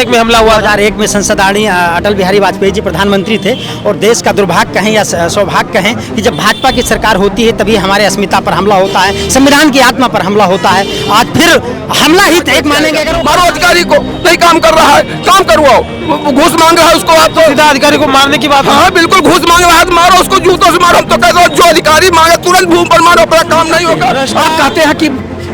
में हमला हुआ। 2001 में संसद आड़ी अटल बिहारी वाजपेयी जी प्रधानमंत्री थे और देश का दुर्भाग्य कहें या सौभाग्य कहें कि जब भाजपा की सरकार होती है तभी हमारे अस्मिता पर हमला होता है, संविधान की आत्मा पर हमला होता है। आज फिर हमला ही एक मानेंगे। अगर मारो अधिकारी को, नहीं काम कर रहा है, काम करवाओ। घूस मांग रहा है उसको, आप तो सीधा अधिकारी को मारने की बात। हाँ बिल्कुल, घूस मांग रहा है तो मारो उसको, जूतों से मारो। हम तो कहते हैं जो अधिकारी मांगे तुरंत भूमि पर मारो, अपना काम नहीं होगा। आप कहते हैं कि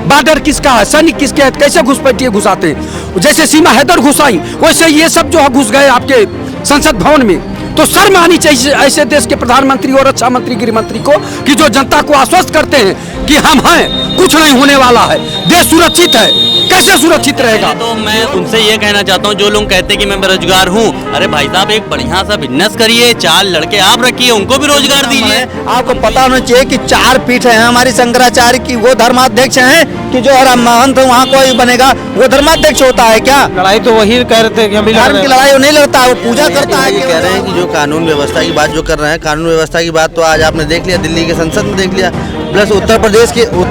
बॉर्डर किसका है, सैनिक किसके है, कैसे घुसपैठिए घुसाते हैं। जैसे सीमा हैदर घुसाई वैसे ये सब जो है घुस गए आपके संसद भवन में। तो शर्म आनी चाहिए ऐसे देश के प्रधानमंत्री और रक्षा मंत्री, गृह मंत्री को कि जो जनता को आश्वस्त करते हैं कि हम हैं, कुछ नहीं होने वाला है, देश सुरक्षित है। कैसे सुरक्षित रहेगा? तो मैं उनसे ये कहना चाहता हूँ, जो लोग कहते हैं कि मैं बेरोजगार हूँ, अरे भाई साहब एक बढ़िया सा बिजनेस करिए, 4 लड़के आप रखिए, उनको भी रोजगार दीजिए। आपको पता होना चाहिए कि 4 पीठ है हमारी शंकराचार्य की, वो धर्माध्यक्ष हैं कि जो हर महंत वहाँ कोई बनेगा वो धर्माध्यक्ष होता है क्या? लड़ाई तो वही कह रहे थे कि हम धर्म की लड़ाई वो नहीं लड़ता है, वो पूजा करता है। ये कह रहे हैं कि जो कानून व्यवस्था की बात जो कर रहे हैं, कानून व्यवस्था की बात तो आज आपने देख लिया, दिल्ली के संसद में देख लिया। प्लस उत्तर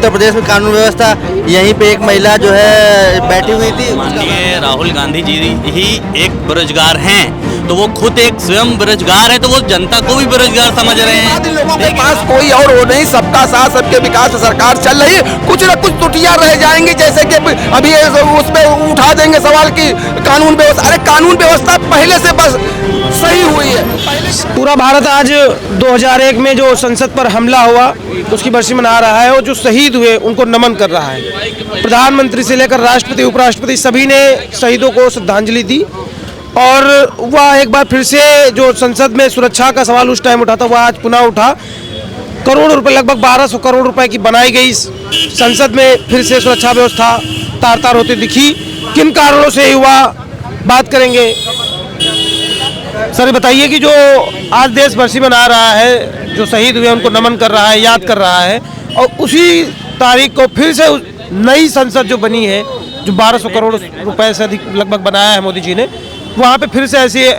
प्रदेश में कानून व्यवस्था, यहीं पे एक महिला जो है बैठी हुई थी। माननीय राहुल गांधी जी ही एक बेरोजगार हैं, तो वो खुद एक स्वयं बेरोजगार है, तो वो जनता को भी बेरोजगार समझ रहे हैं। लोगों के पास कोई और वो नहीं, सबका साथ सबके विकास सरकार चल रही है। कुछ न कुछ त्रुटियां रह जाएंगी, जैसे कि अभी उसमें उठा देंगे सवाल की कानून व्यवस्था। अरे कानून व्यवस्था पहले से बस सही हुई है। पूरा भारत आज 2001 में जो संसद पर हमला हुआ उसकी बरसी मना रहा है और जो शहीद हुए उनको नमन कर रहा है। प्रधानमंत्री से लेकर राष्ट्रपति, उपराष्ट्रपति सभी ने शहीदों को श्रद्धांजलि दी। और वह एक बार फिर से जो संसद में सुरक्षा का सवाल उस टाइम उठा था वह आज पुनः उठा। करोड़ रुपए, लगभग 1200 करोड़ रुपए की बनाई गई संसद में फिर से सुरक्षा व्यवस्था तार तार होती दिखी। किन कारणों से हुआ, बात करेंगे। सर बताइए कि जो आज देश बरसी मना रहा है, जो शहीद हुए उनको नमन कर रहा है, याद कर रहा है, और उसी तारीख को फिर से नई संसद जो बनी है, जो 1200 करोड़ रुपए से अधिक लगभग बनाया है मोदी जी ने, वहाँ पे फिर से ऐसे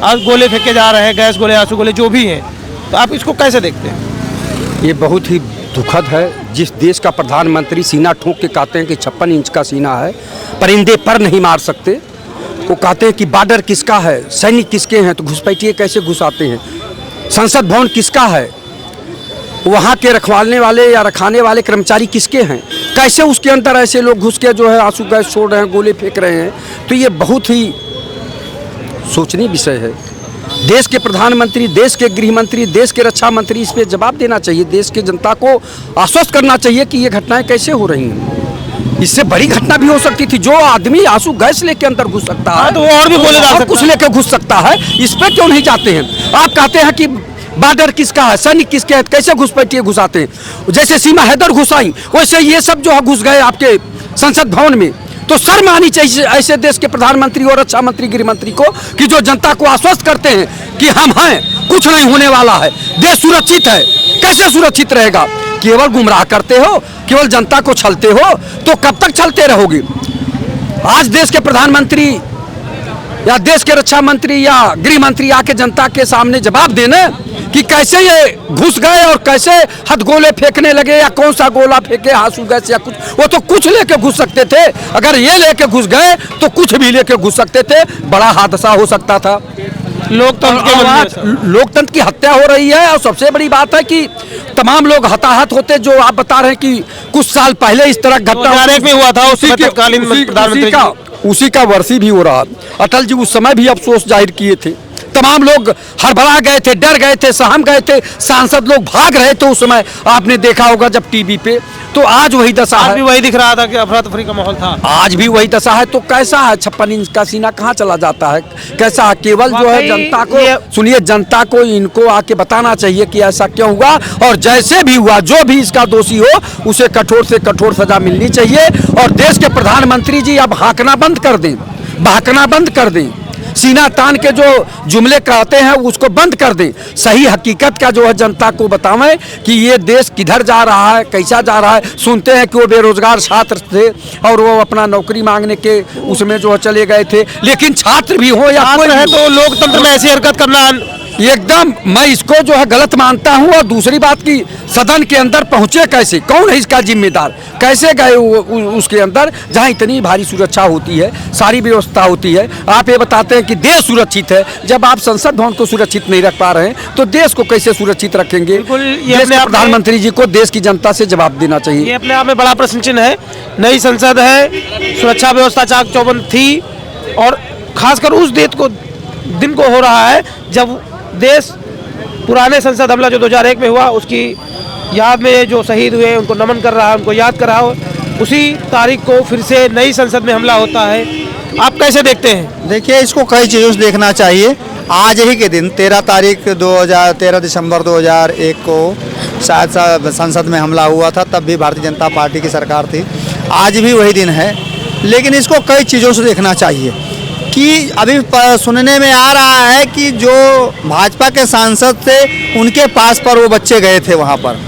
आज गोले फेंके जा रहे हैं, गैस गोले, आंसू गोले, जो भी हैं। तो आप इसको कैसे देखते हैं? ये बहुत ही दुखद है। जिस देश का प्रधानमंत्री सीना ठोक के कहते हैं कि 56 इंच का सीना है, परिंदे पर नहीं मार सकते। वो कहते हैं कि बॉर्डर किसका है, सैनिक किसके हैं, तो घुसपैठिए कैसे घुसाते हैं। संसद भवन किसका है, वहाँ के रखवालने वाले या रखाने वाले कर्मचारी किसके हैं, कैसे उसके अंदर ऐसे लोग घुस के जो है आंसू गैस छोड़ रहे हैं, गोले फेंक रहे हैं। तो ये बहुत ही सोचनीय विषय है। देश के प्रधानमंत्री, देश के गृह मंत्री, देश के रक्षा मंत्री इस पे जवाब देना चाहिए। देश की जनता को आश्वस्त करना चाहिए कि ये घटनाएं कैसे हो रही हैं। इससे बड़ी घटना भी हो सकती थी। जो आदमी आंसू गैस लेके अंदर घुस सकता है तो और भी बोले जा सकता है, कुछ लेके घुस सकता है, इस पे क्यों नहीं जाते हैं? आप कहते हैं कि बॉर्डर किसका है, सैनिक किसके है, कैसे घुसपैठिए घुसाते हैं। जैसे सीमा हैदर घुसाई वैसे ये सब जो है घुस गए आपके संसद भवन में। तो शर्म आनी चाहिए ऐसे देश के प्रधानमंत्री और रक्षा मंत्री, गृह मंत्री को कि जो जनता को आश्वस्त करते हैं कि हम हैं, कुछ नहीं होने वाला है, देश सुरक्षित है। कैसे सुरक्षित रहेगा? केवल गुमराह करते हो, केवल जनता को छलते हो, तो कब तक छलते रहोगे? आज देश के प्रधानमंत्री या देश के रक्षा मंत्री या गृह मंत्री आके जनता के सामने जवाब देने कि कैसे ये घुस गए और कैसे हथगोले फेंकने लगे, या कौन सा गोला फेंके, आंसू गैस या कुछ। वो तो कुछ लेके घुस सकते थे, अगर ये लेके घुस गए तो कुछ भी लेके घुस सकते थे, बड़ा हादसा हो सकता था। लोकतंत्र की हत्या हो रही है। और सबसे बड़ी बात है कि तमाम लोग हताहत होते, जो आप बता रहे हैं कि कुछ साल पहले इस तरह घटना में हुआ था, उसी का वर्षी भी हो रहा। अटल जी उस समय भी अफसोस जाहिर किए थे। तमाम लोग हड़बड़ा गए थे, डर गए थे, सहम गए थे, सांसद लोग भाग रहे थे। उस समय आपने देखा होगा जब टीवी पे। तो आज वही दशा है। आज भी वही दिख रहा था कि अफरा तफरी का माहौल था। आज भी वही दशा है। तो कैसा है 56 इंच का सीना कहाँ चला जाता है? कैसा है? केवल जो है जनता को, सुनिए, जनता को इनको आके बताना चाहिए कि ऐसा क्यों हुआ, और जैसे भी हुआ, जो भी इसका दोषी हो उसे कठोर से कठोर सजा मिलनी चाहिए। और देश के प्रधानमंत्री जी अब हाँकना बंद कर दें, बहकना बंद कर दें, सीना तान के जो जुमले कहते हैं उसको बंद कर दें। सही हकीकत का जो है जनता को बतावें कि ये देश किधर जा रहा है, कैसा जा रहा है। सुनते हैं कि वो बेरोजगार छात्र थे और वो अपना नौकरी मांगने के उसमें जो चले गए थे, लेकिन छात्र भी हो या कोई है तो लोकतंत्र में ऐसी हरकत करना एकदम मैं इसको जो है गलत मानता हूं। और दूसरी बात की सदन के अंदर पहुंचे कैसे, कौन है इसका जिम्मेदार, कैसे गए उसके अंदर जहां इतनी भारी सुरक्षा होती है, सारी व्यवस्था होती है। आप ये बताते हैं कि देश सुरक्षित है, जब आप संसद भवन को सुरक्षित नहीं रख पा रहे हैं तो देश को कैसे सुरक्षित रखेंगे। देश के प्रधानमंत्री जी को देश की जनता से जवाब देना चाहिए। ये अपने आप में बड़ा प्रश्न चिन्ह है। नई संसद है, सुरक्षा व्यवस्था चाक चौबंद थी, और खासकर उस दिन को हो रहा है जब देश पुराने संसद हमला जो 2001 में हुआ उसकी याद में जो शहीद हुए उनको नमन कर रहा है, उनको याद कर रहा हो। उसी तारीख को फिर से नई संसद में हमला होता है, आप कैसे देखते हैं? देखिए, इसको कई चीज़ों से देखना चाहिए। आज ही के दिन 13 दिसंबर 2001 को शायद संसद में हमला हुआ था, तब भी भारतीय जनता पार्टी की सरकार थी। आज भी वही दिन है, लेकिन इसको कई चीज़ों से देखना चाहिए कि अभी सुनने में आ रहा है कि जो भाजपा के सांसद थे उनके पास पर वो बच्चे गए थे वहाँ पर।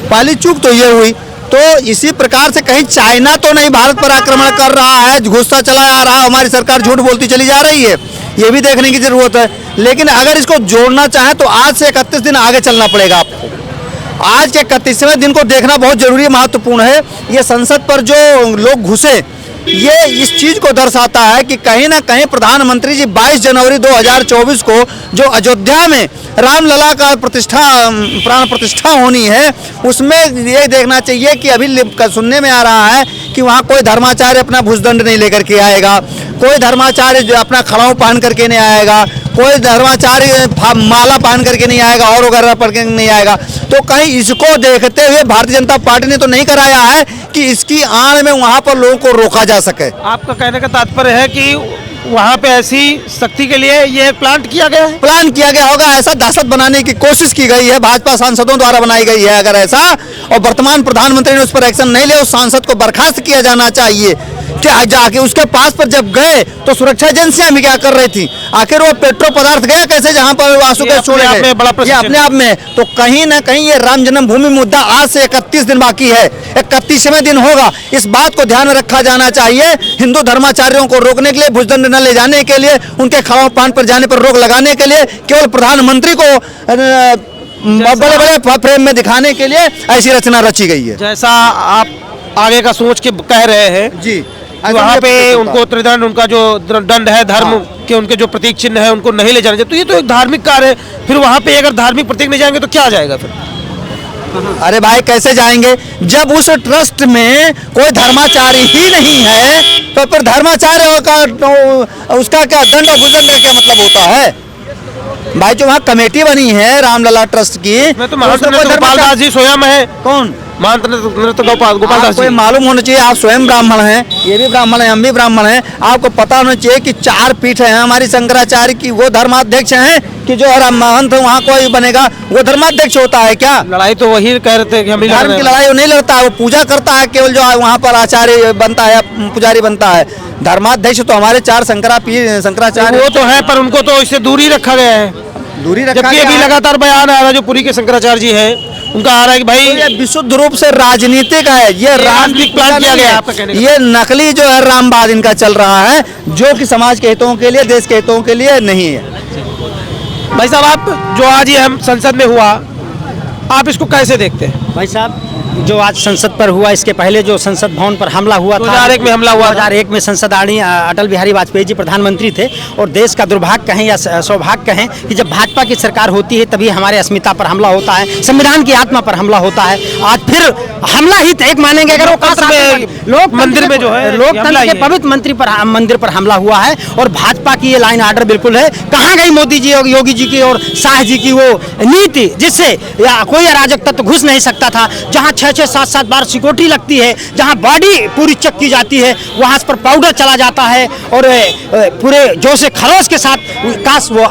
पहली चूक तो ये हुई। तो इसी प्रकार से कहीं चाइना तो नहीं भारत पर आक्रमण कर रहा है, घुसता चला आ रहा, हमारी सरकार झूठ बोलती चली जा रही है, ये भी देखने की जरूरत है। लेकिन अगर इसको जोड़ना चाहें तो आज से 31 दिन आगे चलना पड़ेगा आपको। आज के 31वें दिन को देखना बहुत जरूरी, महत्वपूर्ण है। ये संसद पर जो लोग घुसे, ये इस चीज को दर्शाता है कि कहीं ना कहीं प्रधानमंत्री जी 22 जनवरी 2024 को जो अयोध्या में रामलला का प्राण प्रतिष्ठा होनी है, उसमें ये देखना चाहिए कि अभी सुनने में आ रहा है कि वहाँ कोई धर्माचार्य अपना भुजदंड नहीं लेकर के आएगा, कोई धर्माचार्य जो अपना खड़ाऊ पहन करके नहीं आएगा, कोई धर्माचार्य माला पहन करके नहीं आएगा और वगैरह पढ़ के नहीं आएगा। तो कहीं इसको देखते हुए भारतीय जनता पार्टी ने तो नहीं कराया है कि इसकी आड़ में वहाँ पर लोगों को रोका जा सके। आपका कहने का तात्पर्य है कि वहाँ पे ऐसी सख्ती के लिए ये प्लान किया गया है? प्लान किया गया होगा, ऐसा दहशत बनाने की कोशिश की गई है, भाजपा सांसदों द्वारा बनाई गई है अगर ऐसा, और वर्तमान प्रधानमंत्री ने उस पर एक्शन नहीं लिया, उस सांसद को बर्खास्त किया जाना चाहिए। कि जाके उसके पास पर जब गए तो सुरक्षा एजेंसियां भी क्या कर रही थी, आखिर वो पेट्रो पदार्थ गया कैसे जहां पर आंसू के छोड़े गए, ये अपने आप में। तो कहीं ना कहीं ये राम जन्मभूमि मुद्दा आज से 31 दिन बाकी है, 31वें दिन होगा। इस बात को ध्यान में रखा जाना चाहिए। हिंदू धर्माचार्यों को रोकने के लिए, भुजदंड न ले जाने के लिए, उनके खड़ाऊ पान पर जाने पर रोक लगाने के लिए, केवल प्रधानमंत्री को बड़े बड़े फ्रेम में दिखाने के लिए ऐसी रचना रची गई है। जैसा आप आगे का सोच के कह रहे हैं जी, वहाँ पे उनको त्रिदंड, उनका जो दंड है धर्म के, उनके जो प्रतीक चिन्ह है उनको नहीं ले जाना चाहिए। तो ये तो एक धार्मिक कार्य है, फिर वहाँ पे अगर धार्मिक प्रतीक नहीं जाएंगे तो क्या जाएगा फिर? अरे भाई कैसे जाएंगे जब उस ट्रस्ट में कोई धर्माचार्य ही नहीं है, तो फिर धर्माचार्य का उसका क्या दंड और भुजदंड का क्या मतलब होता है भाई? जो वहाँ कमेटी बनी है रामलला ट्रस्ट की, मैं तो महंत गोपाल दास जी स्वयं है। कौन महंत गोपाल दास जी? मालूम होना चाहिए, आप स्वयं ब्राह्मण हैं, ये भी ब्राह्मण है, हम भी ब्राह्मण हैं। आपको पता होना चाहिए कि 4 पीठ है हमारी शंकराचार्य की। वो धर्माध्यक्ष हैं कि जो महंत वहाँ कोई बनेगा वो धर्माध्यक्ष होता है क्या? लड़ाई तो वही कह रहे थे कि हम धर्म की लड़ाई वो नहीं लड़ता है, वो पूजा करता है केवल, जो वहाँ पर आचार्य बनता है, पुजारी बनता है। धर्माध्यक्ष तो हमारे 4 शंकराचार्य वो तो है, पर उनको तो इससे दूरी रखा गया है। दूरी रखा जबकि अभी लगातार बयान आ रहा है जो पुरी के शंकराचार्य जी हैं, उनका आ रहा है कि भाई ये विशुद्ध रूप से राजनीतिक है, ये राजनीतिक प्लान किया गया है आपका कहने का। ये नकली जो है रामवाद इनका चल रहा है, जो कि समाज के हितों के लिए, देश के हितों के लिए नहीं है। भाई साहब, आप जो आज ये हम संसद में हुआ, आप इसको कैसे देखते हैं? भाई साहब, जो आज संसद पर हुआ, इसके पहले जो संसद भवन पर हमला हुआ था 2001 में हमला हुआ, 2001 में संसद अटल बिहारी वाजपेयी जी प्रधानमंत्री थे। और देश का दुर्भाग्य कहें या सौभाग्य कहें कि जब भाजपा की सरकार होती है तभी हमारे अस्मिता पर हमला होता है, संविधान की आत्मा पर हमला होता है। आज फिर हमला ही एक मानेंगे अगर वो लोक मंदिर में जो है लोकतंत्र के पवित्र मंदिर पर हमला हुआ है। और भाजपा की ये लाइन आर्डर बिल्कुल है। कहाँ गई मोदी जी, योगी जी की और शाह जी की वो नीति जिससे कोई अराजक तत्व घुस नहीं सकता था? जहाँ 6-6, 7-7 बार सिक्योरिटी लगती है, जहां बॉडी पूरी चेक की जाती है, वहां पर पाउडर चला जाता है और पूरे जोश खरोश के साथ, काश वो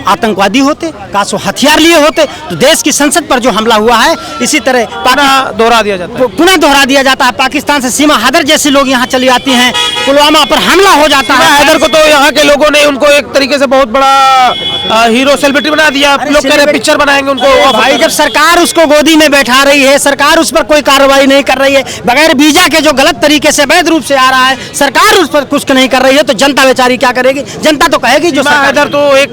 आतंकवादी होते, काश वो हथियार लिए होते, तो देश की संसद पर जो हमला हुआ है इसी तरह पुनः दोहरा दिया जाता है। पुनः दोहरा दिया जाता है। पाकिस्तान से सीमा हैदर जैसे लोग यहाँ चली आती हैं, पुलवामा पर हमला हो जाता है। हैदर को तो यहाँ यहाँ के लोगों ने उनको एक तरीके से बहुत बड़ा हीरो सेलिब्रिटी बना दिया। लोग कह रहे हैं पिक्चर बनाएंगे उनको। भाई जब सरकार उसको गोदी में बैठा रही है, सरकार उस पर कोई कार्रवाई नहीं कर रही है, बगैर वीजा के जो गलत तरीके से अवैध रूप से आ रहा है, सरकार उस पर कुछ नहीं कर रही है, तो जनता बेचारी क्या करेगी? जनता तो कहेगी जो इधर तो एक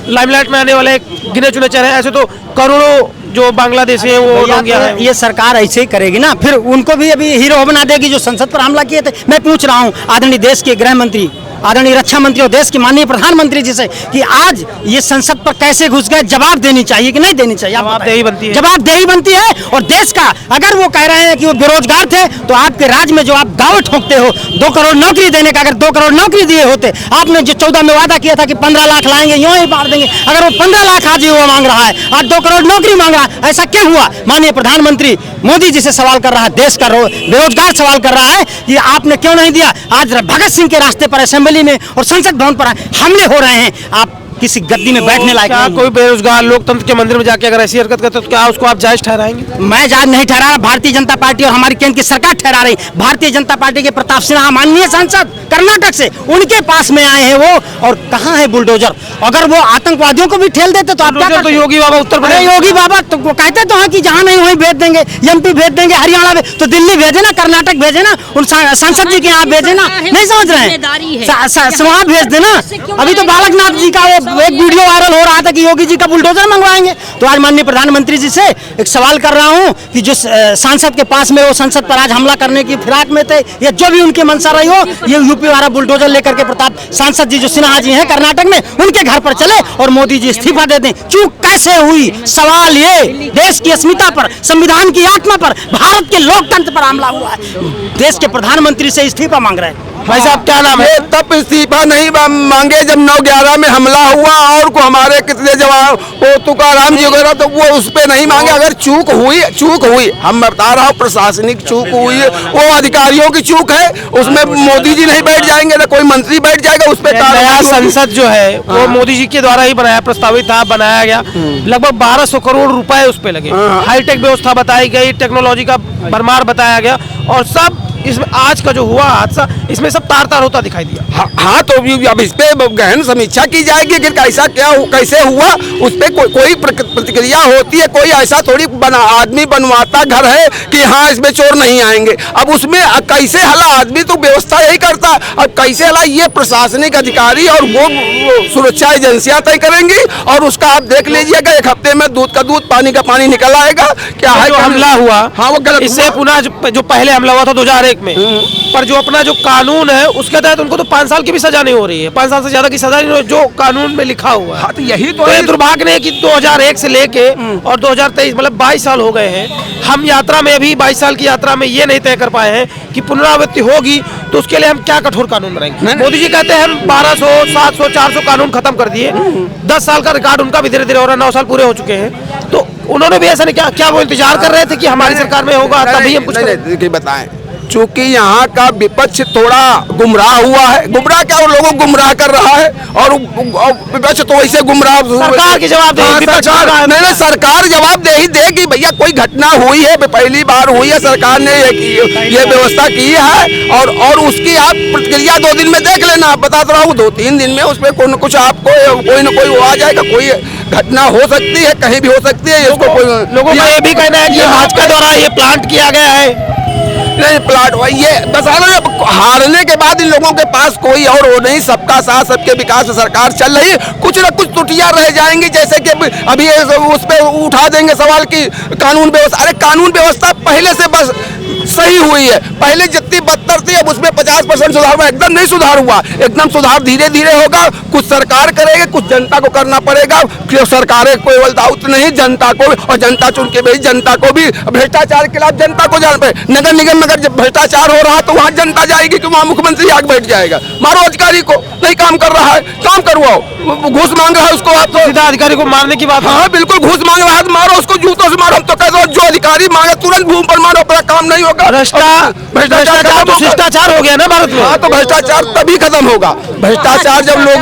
लाइमलाइट में आने वाला एक गिने चुने चेहरे हैं, ऐसे तो करोड़ों जो बांग्लादेशी हैं वो लोग यहाँ हैं। ये सरकार ऐसे ही करेगी ना, फिर उनको भी अभी हीरो बना देगी जो संसद पर हमला किए थे। मैं पूछ रहा हूँ आदरणीय देश के गृह मंत्री, आदरणीय रक्षा मंत्री और देश के माननीय प्रधानमंत्री जी से कि आज ये संसद पर कैसे घुस गए, जवाब देनी चाहिए कि नहीं देनी चाहिए? जवाबदेही बनती है। जवाबदेही बनती है। और देश का अगर वो कह रहे हैं कि वो बेरोजगार थे, तो आपके राज्य में जो आप दावे ठोकते हो 2 करोड़ नौकरी देने का, अगर 2 करोड़ नौकरी दिए होते, आपने जो 14 में वादा किया था कि 15 लाख लाएंगे, यूं ही मार देंगे, अगर वो 15 लाख आज युवा मांग रहा है, आज 2 करोड़ नौकरी मांग रहा है, ऐसा क्या हुआ? माननीय प्रधानमंत्री मोदी जी से सवाल कर रहा है, देश का बेरोजगार सवाल कर रहा है कि आपने क्यों नहीं दिया? आज भगत सिंह के रास्ते पर असेंबली में और संसद भवन पर हमले हो रहे हैं, आप किसी गद्दी में बैठने लायक क्या नहीं। कोई बेरोजगार लोकतंत्र के मंदिर में जाके अगर ऐसी हरकत करते तो क्या उसको आप जायज ठहराएंगे? मैं जायज नहीं ठहरा रहा, भारतीय जनता पार्टी और हमारी केंद्र की सरकार ठहरा रही। भारतीय जनता पार्टी के प्रताप सिन्हा माननीय सांसद कर्नाटक से, उनके पास में आए हैं वो, और कहाँ है बुलडोजर? अगर वो आतंकवादियों को भी ठेल देते तो आप क्या? तो योगी बाबा उत्तर प्रदेश, योगी बाबा तो वो कहते तो हैं कि जहाँ नहीं वहीं भेज देंगे, एमपी भेज देंगे, हरियाणा भेज, तो दिल्ली भेजे ना, कर्नाटक भेजे ना, उन सांसद जी के यहाँ भेजे ना, नहीं समझ रहे हैं? वहाँ भेज देना। अभी तो बालकनाथ जी का वो एक वीडियो वायरल हो रहा था कि योगी जी का बुलडोजर मंगवाएंगे। तो आज माननीय प्रधानमंत्री जी से एक सवाल कर रहा हूं कि जो सांसद के पास में वो संसद पर आज हमला करने की फिराक में थे, या जो भी उनकी मंशा रही हो, ये यूपी वाला बुलडोजर लेकर के प्रताप सांसद जी जो सिन्हा जी हैं कर्नाटक में, उनके घर पर चले और मोदी जी इस्तीफा दे दें। चूक कैसे हुई? सवाल ये देश की अस्मिता पर, संविधान की आत्मा पर, भारत के लोकतंत्र पर हमला हुआ है। देश के प्रधानमंत्री से इस्तीफा मांग रहे हैं। भाई साहब क्या नाम है? तब इस्तीफा नहीं मांगे जब 9/11 में हमला हुआ और को हमारे कितने जवान वो तुकाराम जी वगैरह, तो वो उस पे नहीं मांगे। अगर चूक हुई, हम बता रहा हूँ प्रशासनिक चूक हुई, वो अधिकारियों की चूक है, उसमें मोदी जी नहीं बैठ जाएंगे ना कोई मंत्री बैठ जाएगा उस पे। नया संसद जो है वो मोदी जी के द्वारा ही बनाया, प्रस्तावित था, बनाया गया। लगभग 1200 करोड़ रुपए उस पे लगे। हाईटेक व्यवस्था बताई गई, टेक्नोलॉजी का भरमार बताया गया, और सब इसमें आज का जो हुआ हादसा, इसमें सब तार होता दिखाई दिया। हाँ तो अब इस पे गहन समीक्षा की जाएगी कि कैसा कैसे हुआ, उस पे कोई प्रतिक्रिया होती है। कोई ऐसा थोड़ी आदमी बनवाता घर है कि हाँ इसमें चोर नहीं आएंगे। अब उसमें कैसे हला, आदमी तो व्यवस्था यही करता, अब कैसे हला ये प्रशासनिक अधिकारी और वो सुरक्षा एजेंसियां तय करेंगी। और उसका आप देख लीजिएगा, 1 हफ्ते में दूध का दूध, पानी का पानी निकल आएगा। क्या है हमला हुआ, हाँ वो गलत। इससे पुनः जो पहले हमला हुआ था 2001 में, पर जो अपना जो कानून है उसके तहत उनको तो 5 साल की भी सजा नहीं हो रही है, 5 साल से ज्यादा की सजा नहीं हो रही, जो कानून में लिखा हुआ है। हाँ तो यही तो ये दुर्भाग्य है कि 2001 से लेके और 2023 मतलब 22 साल हो गए हैं। हम यात्रा में अभी 22 साल की यात्रा में ये नहीं तय कर पाए हैं कि पुनरावृत्ति होगी तो उसके लिए हम क्या कठोर कानून बनाएंगे। मोदी जी कहते हैं हम 1200, 700, 400 कानून खत्म कर दिए। 10 साल का रिकॉर्ड उनका भी धीरे धीरे हो रहा है, 9 साल पूरे हो चुके हैं। तो उन्होंने भी ऐसा नहीं, क्या वो इंतजार कर रहे थे कि हमारी सरकार में होगा तभी हम कुछ बताएं? चूंकि यहाँ का विपक्ष थोड़ा गुमराह हुआ है, गुमराह क्या, और लोगों को गुमराह कर रहा है, और विपक्ष तो वैसे गुमराह। सरकार की जवाब नहीं, सरकार जवाब दे ही देगी भैया। कोई घटना हुई है, पहली बार हुई है, सरकार ने ये व्यवस्था की है, और उसकी आप प्रतिक्रिया 2 दिन में देख लेना। आप बता रहा हूँ 2-3 दिन में उसमें कोई न कुछ आपको कोई न कोई आ जाएगा। कोई घटना हो सकती है, कहीं भी हो सकती है। इसको लोगों का ये भी कहना है कि भाजपा द्वारा ये प्लांट किया गया है। नहीं प्लाट ये बस हारने के बाद इन लोगों के पास कोई और वो नहीं, सबका साथ सबके विकास में सरकार चल रही है। कुछ न कुछ त्रुटियां रह जाएंगी, जैसे कि अभी उस पे उठा देंगे सवाल की कानून व्यवस्था। अरे कानून व्यवस्था पहले से बस सही हुई है, पहले जितनी बदतर थी अब उसमें 50% सुधार हुआ। एकदम नहीं सुधार हुआ, एकदम सुधार धीरे धीरे होगा। कुछ सरकार करेगी, कुछ जनता को करना पड़ेगा। सरकारें कोई बलदाउत नहीं, जनता को, और जनता चुन के भेजी, जनता को भी भ्रष्टाचार के खिलाफ जनता को जान पे। नगर निगम अगर जब भ्रष्टाचार हो रहा तो वहाँ जनता जाएगी कि वहाँ मुख्यमंत्री आगे बैठ जाएगा। मारो अधिकारी को, नहीं काम कर रहा है काम करवाओ, घूस मांग रहा है उसको आप तो सीधा अधिकारी को मारने की बात। हाँ बिल्कुल, घूस मांग रहा है तो मारो उसको, जूतों से मारो। हम तो कहते हो जो अधिकारी मांगे तुरंत भूमि पर मारो, अपना काम नहीं होगा। भ्रष्टाचार तो शिष्टाचार हो गया ना भारत में। हाँ तो भ्रष्टाचार तभी खत्म होगा। भ्रष्टाचार जब लोग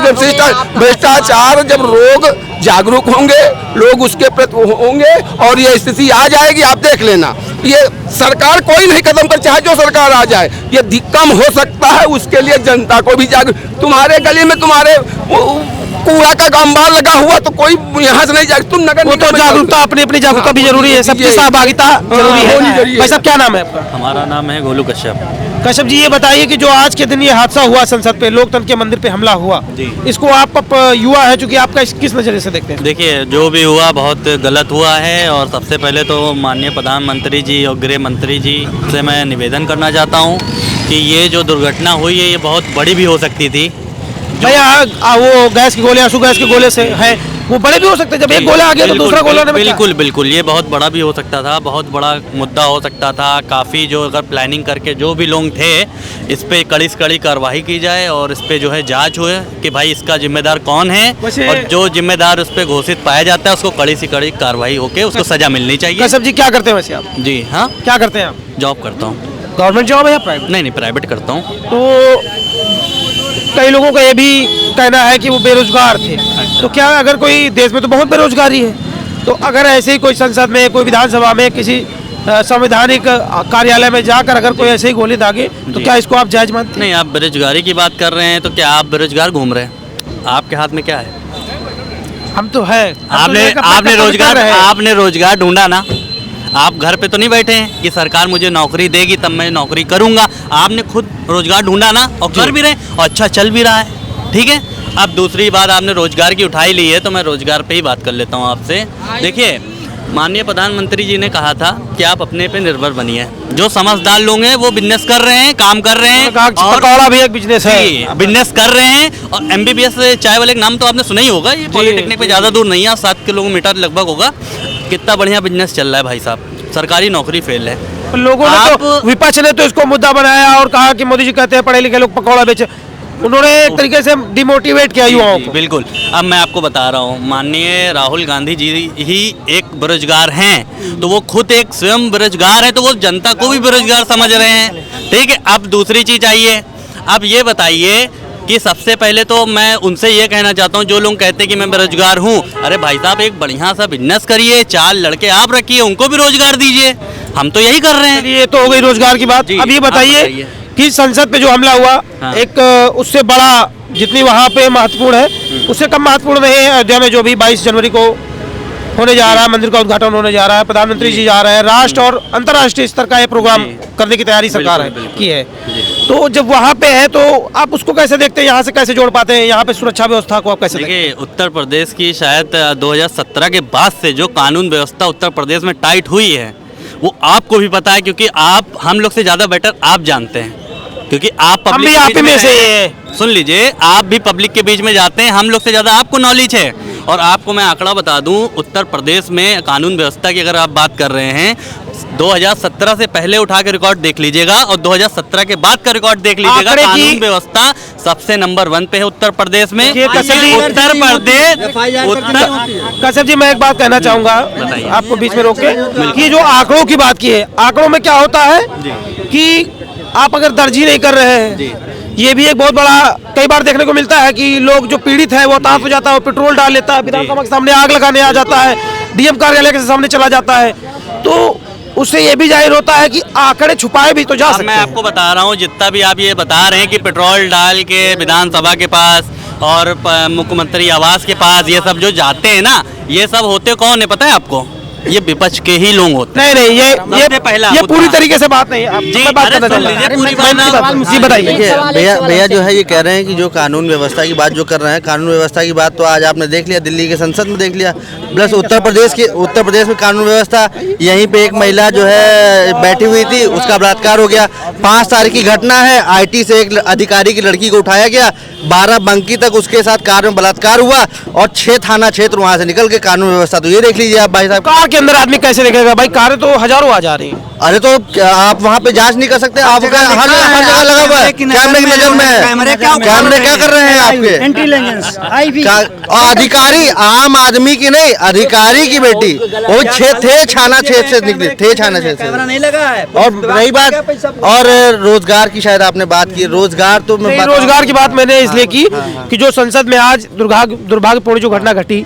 भ्रष्टाचार जब लोग जागरूक होंगे, लोग उसके प्रति होंगे और ये स्थिति आ जाएगी। आप देख लेना, ये सरकार कोई नहीं खत्म कर, चाहे जो सरकार आ जाए, ये कम हो सकता है। उसके लिए जनता को भी जागरूक, तुम्हारे गली में तुम्हारे कूड़ा का गंबार लगा हुआ तो कोई यहाँ से नहीं जाए, तुम नगर वो तो जागरूकता, अपनी अपनी जागरूकता भी जरूरी है, सबकी सहभागिता जरूरी है। भाई साहब क्या नाम है आपका? हमारा नाम है गोलू कश्यप। कश्यप जी, ये बताइए कि जो आज के दिन ये हादसा हुआ संसद पे, लोकतंत्र के मंदिर पे हमला हुआ, इसको आप युवा है चूंकि आपका किस नजरिए से देखते हैं? देखिए, जो भी हुआ बहुत गलत हुआ है और सबसे पहले तो माननीय प्रधानमंत्री जी और गृह मंत्री जी से मैं निवेदन करना चाहता हूँ कि ये जो दुर्घटना हुई है ये बहुत बड़ी भी हो सकती थी। भैया वो गैस के गोले, आंसू गैस के गोले से है, वो बड़े भी हो सकते हैं। जब एक गोला आ गया तो दूसरा गोला में बिल्कुल बिल्कुल ये बहुत बड़ा भी हो सकता था, बहुत बड़ा मुद्दा हो सकता था। काफ़ी जो अगर प्लानिंग करके जो भी लोग थे इस पे कड़ी से कड़ी कार्रवाई की जाए और इस पे जो है जांच हुए कि भाई इसका जिम्मेदार कौन है, और जो जिम्मेदार उस पर घोषित पाया जाता है उसको कड़ी से कड़ी कार्रवाई होकर उसको सजा मिलनी चाहिए। कश्यप जी क्या करते हैं वैसे आप? जी हाँ, क्या करते हैं आप? जॉब करता हूँ। गवर्नमेंट जॉब है या प्राइवेट? नहीं, प्राइवेट करता हूँ। तो कई लोगों का ये भी कहना है कि वो बेरोजगार थे, तो क्या अगर कोई, देश में तो बहुत बेरोजगारी है, तो अगर ऐसे ही कोई संसद में, कोई विधानसभा में, किसी संवैधानिक कार्यालय में जाकर अगर कोई ऐसे ही गोली दागे तो क्या इसको आप जायज मानते हैं? नहीं, आप बेरोजगारी की बात कर रहे हैं तो क्या आप बेरोजगार घूम रहे हैं? आपके हाथ में क्या है? हम तो है, आपने रोजगार ढूंढा ना, आप घर पे तो नहीं बैठे हैं कि सरकार मुझे नौकरी देगी तब मैं नौकरी करूंगा। आपने खुद रोजगार ढूंढा ना और कर भी रहे और अच्छा चल भी रहा है, ठीक है। अब दूसरी बात आपने रोजगार की उठाई ली है तो मैं रोजगार पे ही बात कर लेता हूँ आपसे। देखिए, माननीय प्रधानमंत्री जी ने कहा था कि आप अपने पे निर्भर बनिए। जो समझदार लोग हैं वो बिजनेस कर रहे हैं, काम कर रहे हैं, और पकौड़ा भी एक बिजनेस है, बिजनेस कर रहे हैं। और MBBS चाय वाले का नाम तो आपने सुना ही होगा, ये पॉलिटेक्निक पे ज़्यादा दूर नहीं है, 7 किलोमीटर लगभग होगा। कितना बढ़िया बिजनेस चल रहा है भाई साहब, सरकारी नौकरी फेल है। लोगों ने तो, विपक्ष ने तो इसको मुद्दा बनाया और कहा कि मोदी जी कहते हैं पढ़े लिखे लोग पकौड़ा बेचे। उन्होंने एक तरीके से डिमोटिवेट किया युवाओं को। बिल्कुल। अब मैं आपको बता रहा हूँ, माननीय राहुल गांधी जी ही एक बेरोजगार हैं, तो वो खुद एक स्वयं बेरोजगार है, तो वो जनता को भी बेरोजगार समझ रहे हैं, ठीक है। अब दूसरी चीज़ आइए, अब ये बताइए कि सबसे पहले तो मैं उनसे ये कहना चाहता हूँ जो लोग कहते हैं कि मैं बेरोजगार हूँ, अरे भाई साहब एक बढ़िया सा बिजनेस करिए, 4 लड़के आप रखिए, उनको भी रोजगार दीजिए। हम तो यही कर रहे हैं। ये तो हो गई रोजगार की बात। अब ये बताइए कि संसद पे जो हमला हुआ, हाँ। एक उससे बड़ा, जितनी वहाँ पे महत्वपूर्ण है उससे कम महत्वपूर्ण नहीं है अयोध्या में जो भी 22 जनवरी को होने जा रहा है, मंदिर का उद्घाटन होने जा रहा है, प्रधानमंत्री जी जा रहे हैं, राष्ट्र और अंतर्राष्ट्रीय स्तर का ये प्रोग्राम करने की तैयारी सरकार की है। तो जब वहाँ पे है तो आप उसको कैसे देखते हैं, यहाँ से कैसे जोड़ पाते हैं, यहाँ पे सुरक्षा व्यवस्था को आप कैसे देखते हैं? देखिए, उत्तर प्रदेश की शायद 2017 के बाद से जो कानून व्यवस्था उत्तर प्रदेश में टाइट हुई है वो आपको भी पता है, क्योंकि आप हम लोग से ज़्यादा बेटर आप जानते हैं, क्योंकि आप पब्लिक हम भी आप में से, सुन लीजिए, आप भी पब्लिक के बीच में जाते हैं, हम लोग से ज़्यादा आपको नॉलेज है। और आपको मैं आंकड़ा बता दूं, उत्तर प्रदेश में कानून व्यवस्था की अगर आप बात कर रहे हैं, 2017 से पहले उठा के रिकॉर्ड देख लीजिएगा और 2017 के बाद का रिकॉर्ड देख लीजिएगा, कानून व्यवस्था सबसे नंबर 1 पे है उत्तर प्रदेश में। उत्तर प्रदेश। कश्यप जी, मैं एक बात कहना चाहूँगा आपको बीच में रोक के, कि जो आंकड़ों की बात की है, आंकड़ों में क्या होता है कि आप अगर दर्ज ही नहीं कर रहे हैं, ये भी एक बहुत बड़ा कई बार देखने को मिलता है कि लोग जो पीड़ित है वो ताप हो जाता है, पेट्रोल डाल लेता है, विधानसभा के सामने आग लगाने आ जाता है, DM कार्यालय के सामने चला जाता है, तो उससे ये भी जाहिर होता है कि आंकड़े छुपाए भी तो जा सकते हैं। मैं आपको बता रहा हूँ, जितना भी आप ये बता रहे हैं कि पेट्रोल डाल के विधानसभा के पास और मुख्यमंत्री आवास के पास ये सब जो जाते हैं ना, ये सब होते कौन है पता है आपको? ये विपक्ष के ही लोग होते हैं। नहीं, ये पूरी तरीके से बात नहीं है। जी, बताइए। भैया जो है ये कह रहे हैं कि जो कानून व्यवस्था की बात जो कर रहे हैं, कानून व्यवस्था की बात तो आज आपने देख लिया, दिल्ली के संसद में देख लिया, प्लस उत्तर प्रदेश में कानून व्यवस्था, यहीं पे एक महिला जो है बैठी हुई थी, उसका बलात्कार हो गया। 5 तारीख की घटना है, IT से एक अधिकारी की लड़की को उठाया गया, 12 बंकी तक उसके साथ कार में बलात्कार हुआ और 6 थाना क्षेत्र वहाँ से निकल के कानून व्यवस्था, तो ये देख लीजिए आप भाई साहब। कार के अंदर आदमी कैसे देखेगा भाई, कारें तो हजारों आ जा रही हैं। अरे तो आप वहाँ पे जांच नहीं कर सकते? आप हर जगह लगा हुआ है, कैमरे की नजर में है, कैमरे क्या कर रहे हैं आपके? इंटेलिजेंस अधिकारी, आम आदमी की नहीं, अधिकारी की बेटी, वो छाना क्षेत्र से निकली थे, छाना क्षेत्र से नहीं लगा है। और रही बात और रोजगार की, शायद आपने बात की, रोजगार तो रोजगार की बात मैंने इसलिए की कि जो संसद में आज दुर्भाग्यपूर्ण जो घटना घटी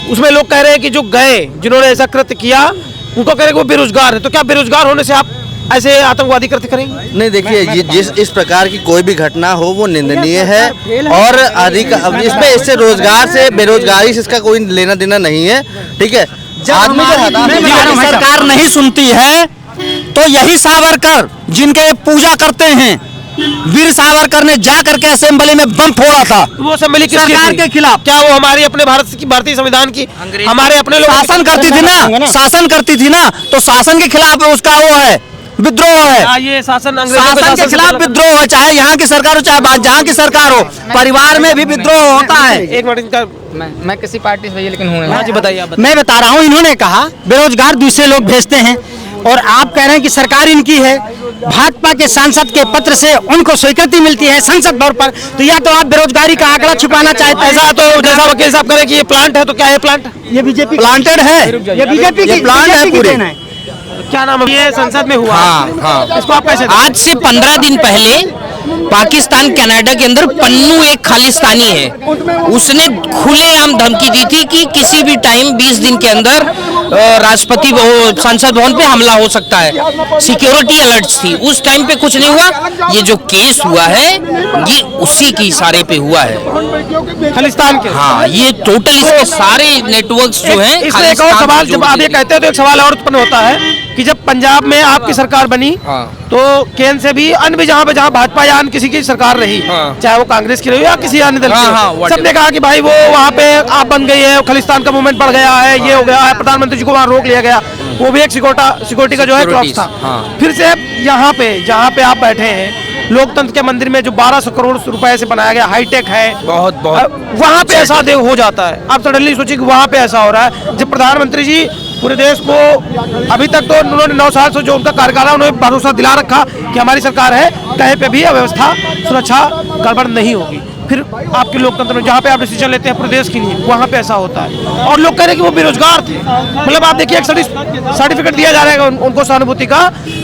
उसमें लोग कह रहे हैं कि जो गए, जिन्होंने ऐसा कृत्य किया, उनको कह रहे हैं कि वो बेरोजगार है। तो क्या बेरोजगार होने से आप ऐसे आतंकवादी कृत्य करेंगे? नहीं, देखिए जिस इस प्रकार की कोई भी घटना हो वो निंदनीय है और अधिक इसमें इससे रोजगार से बेरोजगारी से इसका कोई लेना देना नहीं है। ठीक है, आदमी जो सरकार नहीं सुनती है तो यही सावरकर जिनके पूजा करते हैं, वीर सावरकर ने जा करके असेंबली में बम फोड़ा था। वो असेंबली किसकी सरकार थी? के खिलाफ। क्या वो हमारी अपने भारतीय संविधान की, हमारे अपने लोग शासन करती थी ना, शासन करती थी ना, तो शासन के खिलाफ उसका वो है, विद्रोह है। ये शासन अंग्रेजों शासन के खिलाफ विद्रोह है, चाहे यहाँ की सरकार हो चाहे जहाँ की सरकार हो, परिवार में भी विद्रोह होता है। एक मिनट इनका, मैं किसी पार्टी से लेकिन हूँ हाँ जी बताइए आप। मैं बता रहा हूँ, इन्होंने कहा बेरोजगार दूसरे लोग भेजते हैं और आप कह रहे हैं कि सरकार इनकी है। भाजपा के सांसद के पत्र से उनको स्वीकृति मिलती है संसद भवन पर, तो या तो आप बेरोजगारी का आंकड़ा छुपाना चाहते हैं। ऐसा तो जैसा वकील साहब कह रहे हैं कि ये प्लांट है, तो क्या है प्लांट? ये बीजेपी प्लांटेड है, ये बीजेपी की प्लांट है पूरे। क्या नाम है? ये संसद में हुआ। हाँ। इसको आप कैसे? आज से 15 दिन पहले पाकिस्तान कनाडा के अंदर पन्नू एक खालिस्तानी है, उसने खुलेआम धमकी दी थी कि किसी भी टाइम 20 दिन के अंदर राष्ट्रपति संसद भवन पे हमला हो सकता है। सिक्योरिटी अलर्ट्स थी, उस टाइम पे कुछ नहीं हुआ। ये जो केस हुआ है ये उसी के इशारे पे हुआ है, खालिस्तान के। हाँ, ये टोटल इसके सारे नेटवर्क्स जो हैं इसमें एक और सवाल, जब आप ये कहते हैं तो एक सवाल और उत्पन्न होता है कि जब पंजाब में आपकी सरकार बनी तो केंद्र से भी अन्य भी जहाँ भाजपा या अन्य किसी की सरकार रही, चाहे वो कांग्रेस की रही या किसी अन्य दल की, सबने कहा कि भाई वो वहाँ पे आप बन गई है, खालिस्तान का मूवमेंट बढ़ गया है, ये हो गया है, प्रधानमंत्री जी को वहाँ रोक लिया गया। वो भी एक सिक्योरिटी का जो है क्रॉस था। फिर से यहाँ पे जहाँ पे आप बैठे हैं, लोकतंत्र के मंदिर में जो 1200 करोड़ रुपए से बनाया गया हाईटेक है, बहुत वहाँ पे ऐसा देव हो जाता है। आप सडनली सोचिए कि वहाँ पे ऐसा हो रहा है, जब प्रधानमंत्री जी पूरे देश को अभी तक तो उन्होंने 9 साल से जो उनका कार्यकाल है उन्होंने भरोसा दिला रखा कि हमारी सरकार है, कहीं पे भी अव्यवस्था सुरक्षा गड़बड़ नहीं होगी। फिर आपके लोकतंत्र में जहाँ पे आप डिसीजन लेते हैं पूरे देश के लिए, वहाँ पे ऐसा होता है। और लोग कह रहे हैं कि वो बेरोजगार थे, मतलब आप देखिए एक सर्टिफिकेट दिया जा रहा है उनको सहानुभूति का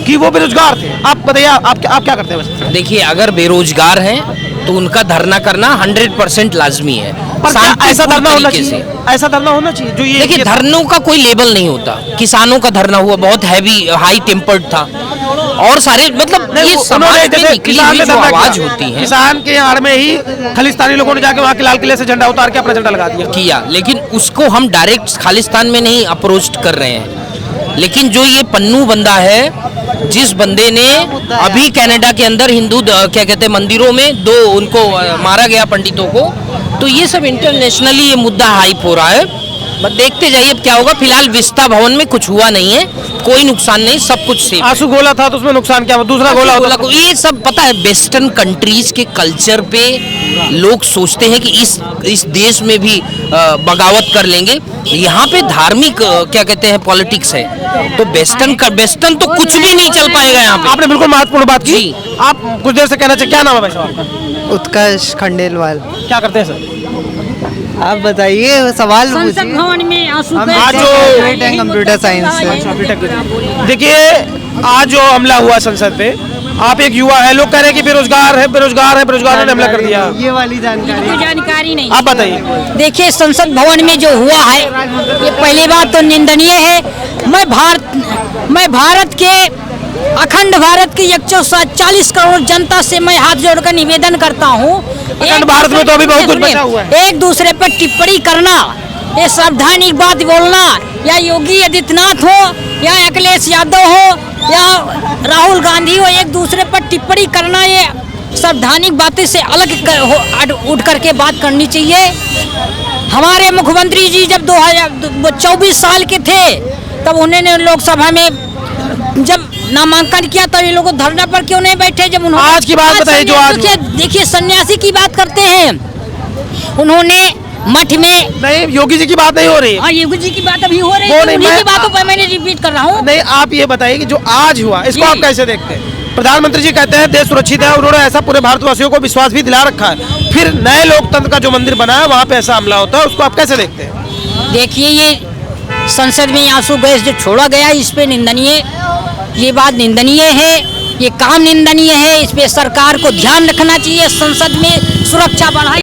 कि वो बेरोजगार थे। आप बताइए आप क्या करते हैं? बस देखिए, अगर बेरोजगार हैं तो उनका धरना करना 100% लाजमी है। ऐसा धरना होना चाहिए, ऐसा धरना होना चाहिए जो ये। देखिए, धरनों का कोई लेबल नहीं होता। किसानों का धरना हुआ, बहुत हैवी हाई टेम्पर्ड था, और सारे मतलब ये समाज में निकली हुई जो आवाज होती है। किसान के आड़ में ही खालिस्तानी लोगों ने जाके वहाँ के लाल किले से झंडा उतार के अपना झंडा लगा दिया, लेकिन उसको हम डायरेक्ट खालिस्तान में नहीं अप्रोच कर रहे हैं। लेकिन जो ये पन्नू बंदा है, जिस बंदे ने अभी कनाडा के अंदर हिंदू क्या कहते हैं मंदिरों में 2 उनको मारा गया पंडितों को, तो ये सब इंटरनेशनली ये मुद्दा हाइप हो रहा है। बस देखते जाइए अब क्या होगा। फिलहाल विस्ता भवन में कुछ हुआ नहीं है, कोई नुकसान नहीं, सब कुछ सेफ। आंसू गोला था तो उसमें नुकसान क्या हुआ? दूसरा गोला होता को ये सब पता है। वेस्टर्न कंट्रीज के कल्चर पे लोग सोचते हैं कि इस देश में भी बगावत कर लेंगे। यहाँ पे धार्मिक क्या कहते हैं पॉलिटिक्स है, तो वेस्टर्न तो कुछ भी नहीं चल पाएगा यहाँ पे। आपने बिल्कुल महत्वपूर्ण बात की। आप कुछ देर से कहना चाहिए, क्या नाम है भाई साहब? उत्कर्ष खंडेलवाल। क्या करते हैं सर? आप बताइए, सवाल संसद भवन में आज जो कंप्यूटर साइंस से। देखिए, आज जो हमला हुआ संसद पे, आप एक युवा है, लोग कह रहे हैं कि बेरोजगार ने हमला कर दिया। ये वाली जानकारी नहीं। आप बताइए। देखिए, संसद भवन में जो हुआ है ये पहली बात तो निंदनीय है। मैं भारत के अखंड भारत की 140 करोड़ जनता से मैं हाथ जोड़कर निवेदन करता हूँ, अखंड भारत में तो अभी बहुत कुछ बचा हुआ है। एक दूसरे पर टिप्पणी करना, ये सावधानिक बात बोलना, या योगी आदित्यनाथ हो या अखिलेश यादव हो या राहुल गांधी हो, एक दूसरे पर टिप्पणी करना, ये सावधानिक बातें से अलग उठ करके बात करनी चाहिए। हमारे मुख्यमंत्री जी जब 2024 साल के थे तब उन्होंने लोकसभा में जब नामांकन किया तब ये लोग धरना पर क्यों नहीं बैठे? जब उन्होंने आज की बात बताइए जो आज देखिए, सन्यासी की बात करते हैं, उन्होंने मठ में। नहीं, योगी जी की बात नहीं हो रही है। हाँ, योगी जी की बात अभी हो रही है, उन्हीं की बातों पर मैंने रिपीट कर रहा हूँ। नहीं, आप ये बताइए कि जो आज हुआ इसको आप कैसे देखते हैं? प्रधानमंत्री जी कहते हैं देश सुरक्षित है, उन्होंने ऐसा पूरे भारतवासियों को विश्वास भी दिला रखा है, फिर नए लोकतंत्र का जो मंदिर बना है वहाँ पे ऐसा हमला होता है, उसको आप कैसे देखते हैं? देखिए, ये संसद में आंसू गैस जो छोड़ा गया, इस पे निंदनीय, ये बात निंदनीय है, ये काम निंदनीय है। इस पे सरकार को ध्यान रखना चाहिए, संसद में सुरक्षा बढ़ाई।